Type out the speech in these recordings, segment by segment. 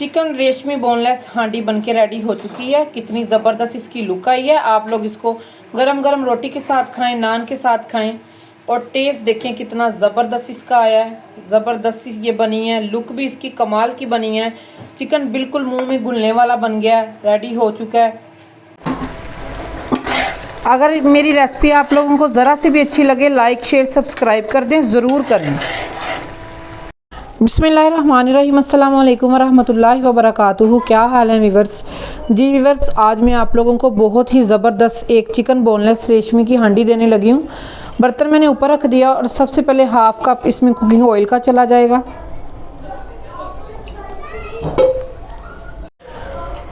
Chicken रेशमी boneless हांडी बनके रेडी हो चुकी है। कितनी ज़बरदस्त इसकी लुक आई है। आप लोग इसको गरम गरम रोटी के साथ खाएं, नान के साथ खाएं और टेस्ट देखें कितना ज़बरदस्त इसका आया है। ज़बरदस्त ये बनी है, लुक भी इसकी कमाल की बनी है। चिकन बिल्कुल मुंह में घुलने वाला बन गया है, रेडी हो चुका है। अगर मेरी रेसिपी आप लोगों को ज़रा सी भी अच्छी लगे, लाइक शेयर सब्सक्राइब कर दें, ज़रूर करें। बिस्मिल्लाहिर्रहमानिर्रहीम, अस्सलाम वालेकुम वरहमतुल्लाहि वबरकातुहू। क्या हाल है वीवर्स? जी वीवर्स, आज मैं आप लोगों को बहुत ही ज़बरदस्त एक चिकन बोनलेस रेशमी की हांडी देने लगी हूँ। बर्तन मैंने ऊपर रख दिया और सबसे पहले हाफ कप इसमें कुकिंग ऑयल का चला जाएगा।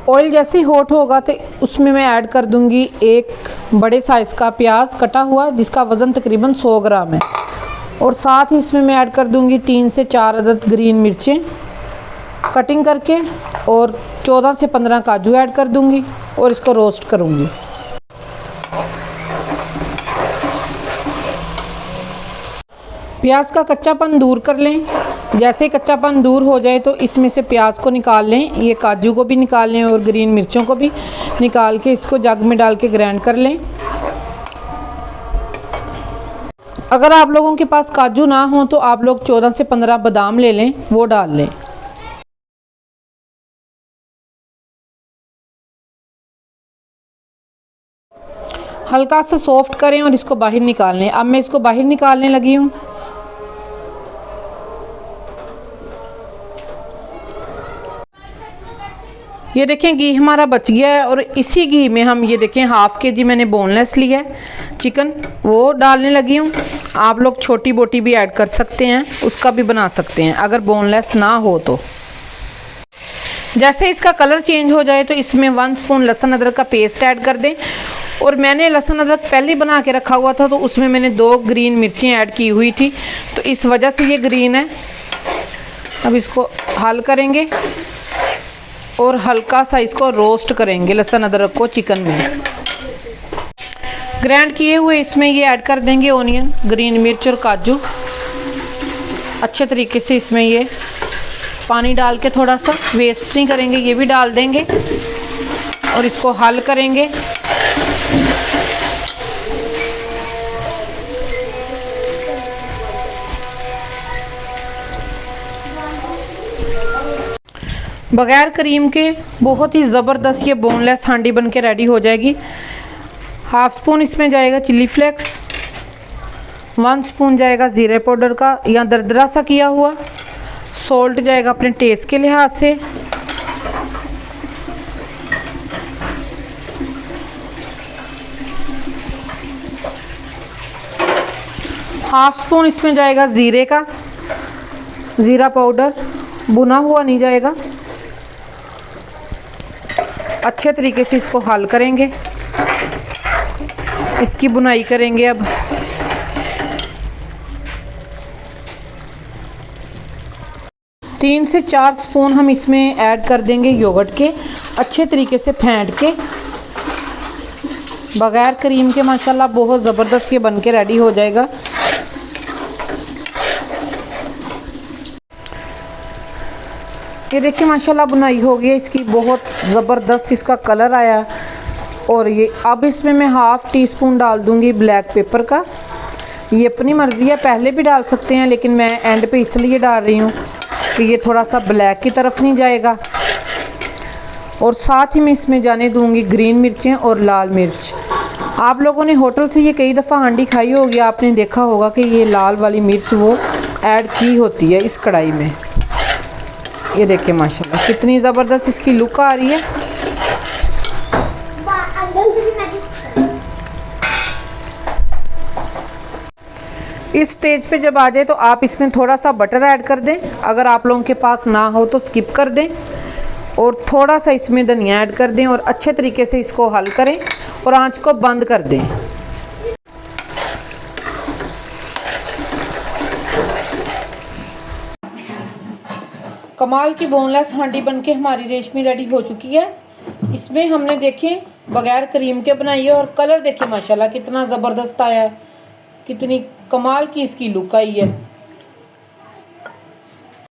ऑयल जैसे ही हॉट होगा तो उसमें मैं ऐड कर दूंगी एक बड़े साइज़ का प्याज कटा हुआ, जिसका वज़न तकरीबन 100 ग्राम है। और साथ ही इसमें मैं ऐड कर दूंगी 3 से 4 अदद ग्रीन मिर्चें कटिंग करके, और 14 से 15 काजू ऐड कर दूंगी और इसको रोस्ट करूंगी। प्याज का कच्चापन दूर कर लें। जैसे ही कच्चापन दूर हो जाए तो इसमें से प्याज को निकाल लें, ये काजू को भी निकाल लें और ग्रीन मिर्चों को भी निकाल के इसको जग में डाल के ग्राइंड कर लें। अगर आप लोगों के पास काजू ना हो तो आप लोग 14 से 15 बादाम ले लें, वो डाल लें। हल्का सा सॉफ्ट करें और इसको बाहर निकाल लें। अब मैं इसको बाहर निकालने लगी हूँ। ये देखें घी हमारा बच गया है और इसी घी में हम ये देखें हाफ के जी मैंने बोनलेस लिया है चिकन, वो डालने लगी हूँ। आप लोग छोटी बोटी भी ऐड कर सकते हैं, उसका भी बना सकते हैं अगर बोनलेस ना हो तो। जैसे इसका कलर चेंज हो जाए तो इसमें 1 स्पून लहसुन अदरक का पेस्ट ऐड कर दें। और मैंने लहसुन अदरक पहले बना के रखा हुआ था तो उसमें मैंने 2 ग्रीन मिर्चें ऐड की हुई थी, तो इस वजह से ये ग्रीन है। अब इसको हल करेंगे और हल्का सा इसको रोस्ट करेंगे लहसुन अदरक को चिकन में। ग्राइंड किए हुए इसमें ये ऐड कर देंगे ऑनियन, ग्रीन मिर्च और काजू। अच्छे तरीके से इसमें ये पानी डाल के थोड़ा सा वेस्ट नहीं करेंगे, ये भी डाल देंगे और इसको हल करेंगे। बगैर क्रीम के बहुत ही ज़बरदस्त ये बोनलेस हांडी बन के रेडी हो जाएगी। हाफ स्पून इसमें जाएगा चिल्ली फ्लेक्स, 1 स्पून जाएगा ज़ीरे पाउडर का या दरदरा सा किया हुआ, सॉल्ट जाएगा अपने टेस्ट के लिहाज से, हाफ स्पून इसमें जाएगा ज़ीरे का, ज़ीरा पाउडर भुना हुआ नहीं जाएगा। अच्छे तरीके से इसको हल करेंगे, इसकी बुनाई करेंगे। अब तीन से 4 स्पून हम इसमें ऐड कर देंगे योगर्ट के, अच्छे तरीके से फेंट के। बगैर क्रीम के माशाल्लाह बहुत ज़बरदस्त ये बन के रेडी हो जाएगा। ये देखिए माशाल्लाह बुनाई हो गई इसकी, बहुत ज़बरदस्त इसका कलर आया। और ये अब इसमें मैं हाफ़ टी स्पून डाल दूंगी ब्लैक पेपर का। ये अपनी मर्ज़ी है, पहले भी डाल सकते हैं लेकिन मैं एंड पे इसलिए डाल रही हूँ कि ये थोड़ा सा ब्लैक की तरफ नहीं जाएगा। और साथ ही मैं इसमें जाने दूंगी ग्रीन मिर्चें और लाल मिर्च। आप लोगों ने होटल से ये कई दफ़ा हांडी खाई होगी, आपने देखा होगा कि ये लाल वाली मिर्च वो ऐड की होती है इस कढ़ाई में। ये देखिए माशाल्लाह कितनी ज़बरदस्त इसकी लुक आ रही है। इस स्टेज पे जब आ जाए तो आप इसमें थोड़ा सा बटर ऐड कर दें, अगर आप लोगों के पास ना हो तो स्किप कर दें। और थोड़ा सा इसमें धनिया ऐड कर दें और अच्छे तरीके से इसको हल करें और आंच को बंद कर दें। कमाल की बोनलेस हांडी बनके हमारी रेशमी रेडी हो चुकी है। इसमें हमने देखें बगैर क्रीम के बनाई है और कलर देखें माशाल्लाह कितना ज़बरदस्त आया है, कितनी कमाल की इसकी लुक आई है।